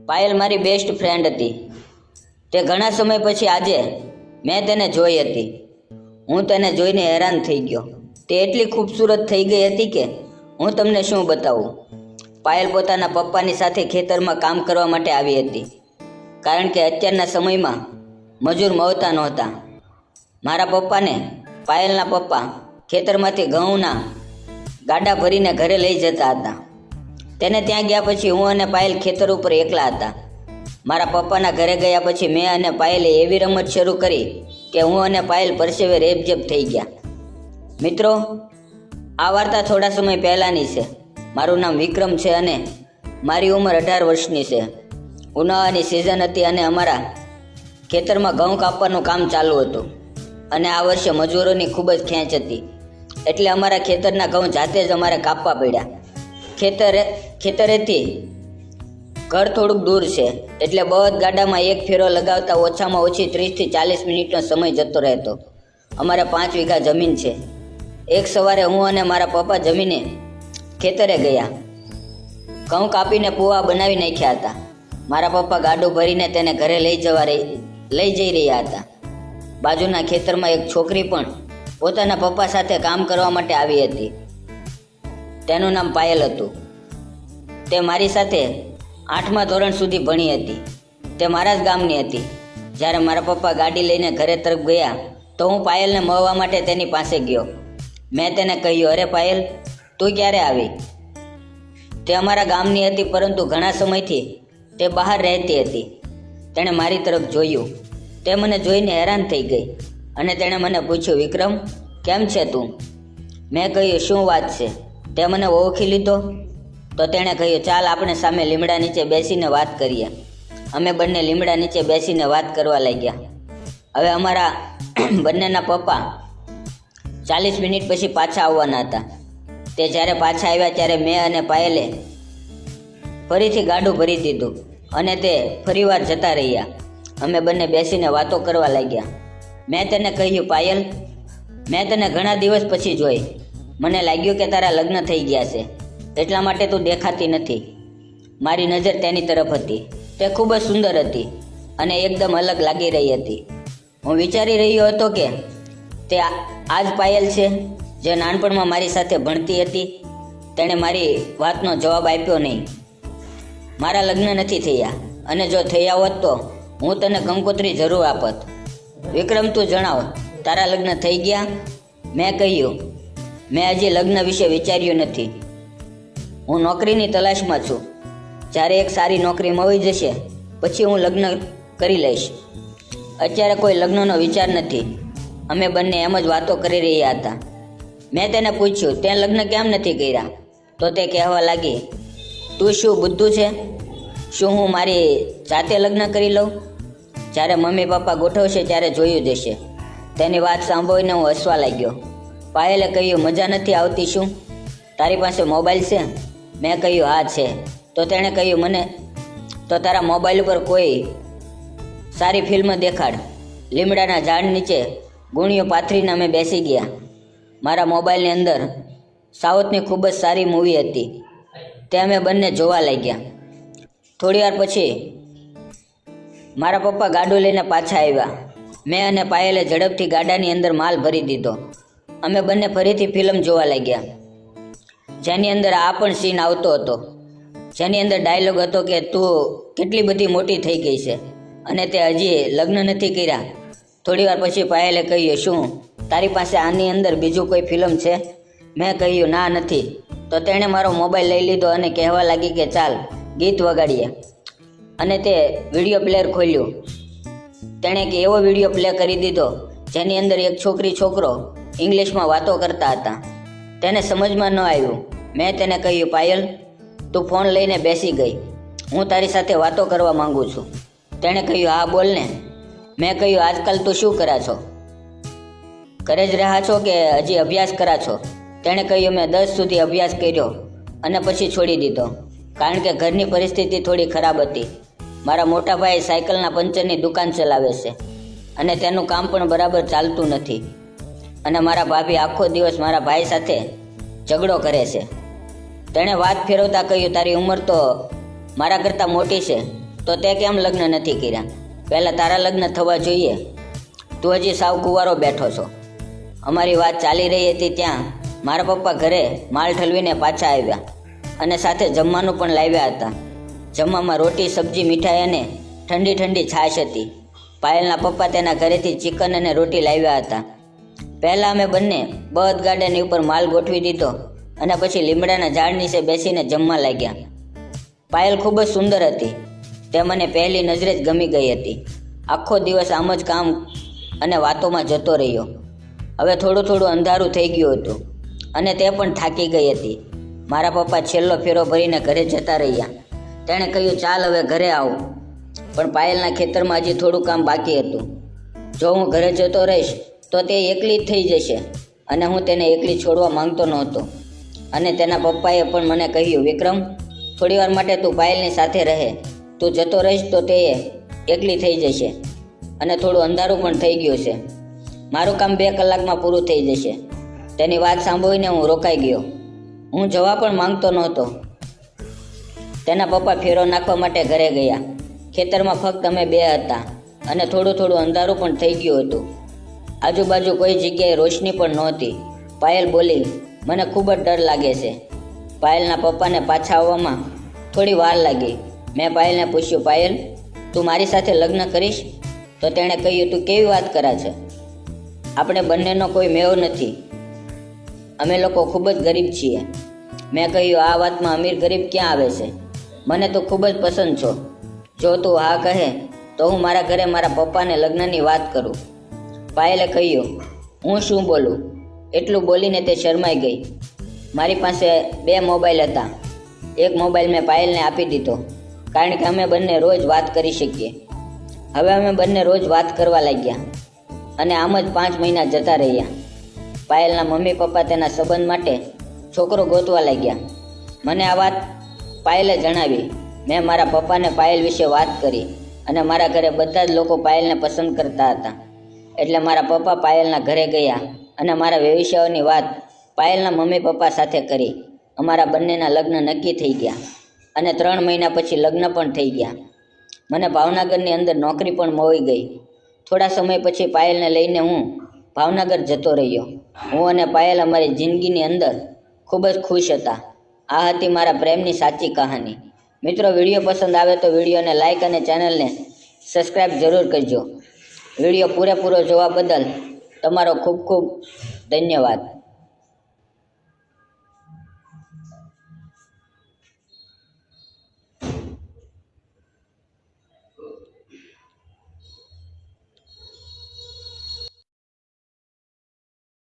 પાયલ મારી best friend હતી. તે ઘણા સમય પછી આજે મેં તેને જોઈ હતી. હું તેને જોઈને હેરાન થઈ ગયો. તે એટલી ખૂબસૂરત થઈ ગઈ હતી કે હું તમને શું બતાવું. પાયલ પોતાના પપ્પાની સાથે ખેતરમાં કામ કરવા માટે આવી હતી, કારણ કે અત્યારના સમયમાં મજૂર મળતા નહોતા. મારા પપ્પાને પાયલના પપ્પા ખેતરમાંથી ઘઉંના ગાડા ભરીને ઘરે લઈ જતા હતા. તેને ત્યાં ગયા પછી હું અને પાયલ ખેતર ઉપર એકલા હતા. મારા પપ્પાના ઘરે ગયા પછી મેં અને પાયલે એવી રમત શરૂ કરી કે હું અને પાયલ પરસેવે રેબઝેબ થઈ ગયા. મિત્રો, આ વાર્તા થોડા સમય પહેલાંની છે. મારું નામ વિક્રમ છે અને મારી ઉંમર 18 વર્ષની છે. ઉનાળાની સિઝન હતી અને અમારા ખેતરમાં ઘઉં કાપવાનું કામ ચાલુ હતું અને આ વર્ષે મજૂરોની ખૂબ જ ખેંચ હતી, એટલે અમારા ખેતરના ઘઉં જાતે જ અમારે કાપવા પડ્યા. ખેતરેથી ઘર થોડુંક દૂર છે, એટલે બળદ ગાડામાં એક ફેરો લગાવતા ઓછામાં ઓછી 30 થી 40 મિનિટનો સમય જતો રહેતો. અમારે 5 વીઘા જમીન છે. એક સવારે હું અને મારા પપ્પા જમીને ખેતરે ગયા. ઘઉં કાપીને પૂવા બનાવી નાખ્યા હતા. મારા પપ્પા ગાડું ભરીને તેને ઘરે લઈ જઈ રહ્યા હતા. બાજુના ખેતરમાં એક છોકરી પણ પોતાના પપ્પા સાથે કામ કરવા માટે આવી હતી. તેનું નામ પાયલ હતું. તે મારી સાથે 8મા ધોરણ સુધી ભણી હતી. તે મારા જ ગામની હતી. જ્યારે મારા પપ્પા ગાડી લઈને ઘરે તરફ ગયા તો હું પાયલને મળવા માટે તેની પાસે ગયો. મેં તેને કહ્યું, અરે પાયલ, તું ક્યારે આવી? તે અમારા ગામની હતી, પરંતુ ઘણા સમયથી તે બહાર રહેતી હતી. તેણે મારી તરફ જોયું. તે મને જોઈને હેરાન થઈ ગઈ અને તેણે મને પૂછ્યું, વિક્રમ, કેમ છે તું? મેં કહ્યું, શું વાત છે? તે મને ઓળખી લીધો? તો તેણે કહ્યું, ચાલ આપણે સામે લીમડા નીચે બેસીને વાત કરીએ. અમે બંને લીમડા નીચે બેસીને વાત કરવા લાગ્યા. હવે અમારા બંનેના પપ્પા 40 મિનિટ પછી પાછા આવવાના હતા. તે જ્યારે પાછા આવ્યા ત્યારે મેં અને પાયલે ફરીથી ગાડું ભરી દીધું અને તે ફરીવાર જતા રહ્યા. અમે બંને બેસીને વાતો કરવા લાગ્યા. મેં તેને કહ્યું, પાયલ, મેં તને ઘણા દિવસ પછી જોઈ. મને લાગ્યું કે તારા લગ્ન થઈ ગયા છે, એટલા માટે તું દેખાતી નથી. મારી નજર તેની તરફ હતી. તે ખૂબ જ સુંદર હતી અને એકદમ અલગ લાગી રહી હતી. હું વિચારી રહ્યો હતો કે તે આ જ પાયલ છે જે નાનપણમાં મારી સાથે ભણતી હતી. તેણે મારી વાતનો જવાબ આપ્યો નહીં. મારા લગ્ન નથી થયા, અને જો થયા હોત તો હું તને કંકોત્રી જરૂર આપત. વિક્રમ, તું જણાવ, તારા લગ્ન થઈ ગયા? મેં કહ્યું, મેં હજી લગ્ન વિશે વિચાર્યું નથી. હું નોકરીની તલાશમાં છું. જ્યારે એક સારી નોકરી મળી જશે પછી હું લગ્ન કરી લઈશ. અત્યારે કોઈ લગ્નનો વિચાર નથી. અમે બંને એમ જ વાતો કરી રહ્યા હતા. મેં તેને પૂછ્યું, તે લગ્ન કેમ નથી કર્યા? તો તે કહેવા લાગી, તું શું બુદ્ધુ છે? શું હું મારી જાતે લગ્ન કરી લઉં? જ્યારે મમ્મી પપ્પા ગોઠવશે ત્યારે જોયું જશે. તેની વાત સાંભળીને હું હસવા લાગ્યો. પાયલે કહ્યું, મજા નથી આવતી શું? તારી પાસે મોબાઈલ છે? મેં કહ્યું, હા છે. તો તેણે કહ્યું, મને તો તારા મોબાઈલ ઉપર કોઈ સારી ફિલ્મ દેખાડ. લીમડાના ઝાડ નીચે ગુણીઓ પાથરીને અમે બેસી ગયા. મારા મોબાઈલની અંદર સાઉથની ખૂબ જ સારી મૂવી હતી. તે અમે બંને જોવા લાગ્યા. થોડી વાર પછી મારા પપ્પા ગાડું લઈને પાછા આવ્યા. મેં અને પાયલે ઝડપથી ગાડાની અંદર માલ ભરી દીધો. અમે બંને ફરીથી ફિલ્મ જોવા લાગ્યા, જેની અંદર આ પણ સીન આવતો હતો, જેની અંદર ડાયલોગ હતો કે તું કેટલી બધી મોટી થઈ ગઈ છે અને તે હજી લગ્ન નથી કર્યા. થોડી વાર પછી પાયલે કહ્યું, શું તારી પાસે આની અંદર બીજું કોઈ ફિલ્મ છે? મેં કહ્યું, ના નથી. તો તેણે મારો મોબાઈલ લઈ લીધો અને કહેવા લાગી કે ચાલ ગીત વગાડીએ. અને તે વિડીયો પ્લેયર ખોલ્યું. તેણે કે એવો વિડીયો પ્લે કરી દીધો જેની અંદર એક છોકરો ઇંગ્લિશમાં વાતો કરતા હતા. તેને સમજમાં ન આવ્યું. મેં તેને કહ્યું, પાયલ, તું ફોન લઈને બેસી ગઈ. હું તારી સાથે વાતો કરવા માંગુ છું. તેણે કહ્યું, હા બોલ ને. મેં કહ્યું, આજકાલ તું શું કરે છો? ઘરે જ રહ્યા છો કે હજી અભ્યાસ કરા છો? તેણે કહ્યું, મેં 10 સુધી અભ્યાસ કર્યો અને પછી છોડી દીધો, કારણ કે ઘરની પરિસ્થિતિ થોડી ખરાબ હતી. મારા મોટા ભાઈ સાયકલના પંચરની દુકાન ચલાવે છે અને તેનું કામ પણ બરાબર ચાલતું નથી. અને મારા ભાભી આખો દિવસ મારા ભાઈ સાથે ઝઘડો કરે છે. તેણે વાત ફેરવતા કહ્યું, તારી ઉંમર તો મારા કરતાં મોટી છે તો તે કેમ લગ્ન નથી કર્યા? પહેલાં તારા લગ્ન થવા જોઈએ. તું હજી સાવ કુંવારો બેઠો છો. અમારી વાત ચાલી રહી હતી ત્યાં મારા પપ્પા ઘરે માલ ઠલવીને પાછા આવ્યા અને સાથે જમવાનું પણ લાવ્યા હતા. જમવામાં રોટી, સબ્જી, મીઠાઈ અને ઠંડી ઠંડી છાશ હતી. પાયલના પપ્પા તેના ઘરેથી ચિકન અને રોટી લાવ્યા હતા. પહેલાં અમે બંને બળદ ગાડાની ઉપર માલ ગોઠવી દીધો અને પછી લીમડાના ઝાડ નીચે બેસીને જમવા લાગ્યા. પાયલ ખૂબ જ સુંદર હતી. તે મને પહેલી નજરે જ ગમી ગઈ હતી. આખો દિવસ આમ જ કામ અને વાતોમાં જતો રહ્યો. હવે થોડું થોડું અંધારું થઈ ગયું હતું અને તે પણ થાકી ગઈ હતી. મારા પપ્પા છેલ્લો ફેરો ભરીને ઘરે જતા રહ્યા. તેણે કહ્યું, ચાલ હવે ઘરે આવું. પણ પાયલના ખેતરમાં હજી થોડું કામ બાકી હતું. જો હું ઘરે જતો રહીશ તો તે એકલી જ થઈ જશે અને હું તેને એકલી છોડવા માંગતો નહોતો. અને તેના પપ્પાએ પણ મને કહ્યું, વિક્રમ, થોડી વાર માટે તું પાયલની સાથે રહે. તું જતો રહીશ તો તે એકલી થઈ જશે અને થોડું અંધારું પણ થઈ ગયું છે. મારું કામ 2 કલાકમાં પૂરું થઈ જશે. તેની વાત સાંભળીને હું રોકાઈ ગયો. હું જવા પણ માંગતો નહોતો. તેના પપ્પા ફેરો નાખવા માટે ઘરે ગયા. ખેતરમાં ફક્ત અમે 2 હતા અને થોડું થોડું અંધારું પણ થઈ ગયું હતું. આજુબાજુ કોઈ જગ્યાએ રોશની પણ નહોતી. પાયલ બોલી, મને ખૂબ જ ડર લાગે છે. પાયલના પપ્પાને પાછા આવવામાં થોડી વાર લાગી. મેં પાયલને પૂછ્યું, પાયલ, તું મારી સાથે લગ્ન કરીશ? તો તેણે કહ્યું, તું કેવી વાત કરે છે? આપણે બંનેનો કોઈ મેળ નથી. અમે લોકો ખૂબ જ ગરીબ છીએ. મેં કહ્યું, આ વાતમાં અમીર ગરીબ ક્યાં આવે છે? મને તો ખૂબ જ પસંદ છો. જો તું હા કહે તો હું મારા ઘરે મારા પપ્પાને લગ્નની વાત કરું. પાયલે કહ્યું, હું શું બોલું? એટલું બોલીને તે શરમાઈ ગઈ. મારી પાસે 2 મોબાઈલ હતા. એક મોબાઈલ મેં પાયલને આપી દીધો કારણ કે અમે બંને રોજ વાત કરી શકીએ. હવે અમે બંને રોજ વાત કરવા લાગ્યા અને આમ જ 5 મહિના જતા રહ્યા. પાયલના મમ્મી પપ્પા તેના સંબંધ માટે છોકરો ગોતવા લાગ્યા. મને આ વાત પાયલે જણાવી. મેં મારા પપ્પાને પાયલ વિશે વાત કરી અને મારા ઘરે બધા જ લોકો પાયલને પસંદ કરતા હતા. એટલે મારા પપ્પા પાયલના ઘરે ગયા અને મારા ભવિષ્યની વાત પાયલના મમ્મી પપ્પા સાથે કરી. અમારા બંનેના લગ્ન નક્કી થઈ ગયા અને 3 મહિના પછી લગ્ન પણ થઈ ગયા. મને ભાવનગરની અંદર નોકરી પણ મળી ગઈ. થોડા સમય પછી પાયલને લઈને હું ભાવનગર જતો રહ્યો. હું અને પાયલ અમારી જિંદગીની અંદર ખૂબ જ ખુશ હતા. આ હતી મારા પ્રેમની સાચી કહાની. મિત્રો, વિડીયો પસંદ આવે તો વિડીયોને લાઇક અને ચેનલને સબસ્ક્રાઈબ જરૂર કરજો. વિડીયો પૂરેપૂરો જોવા બદલ તમારો ખૂબ ખૂબ ધન્યવાદ.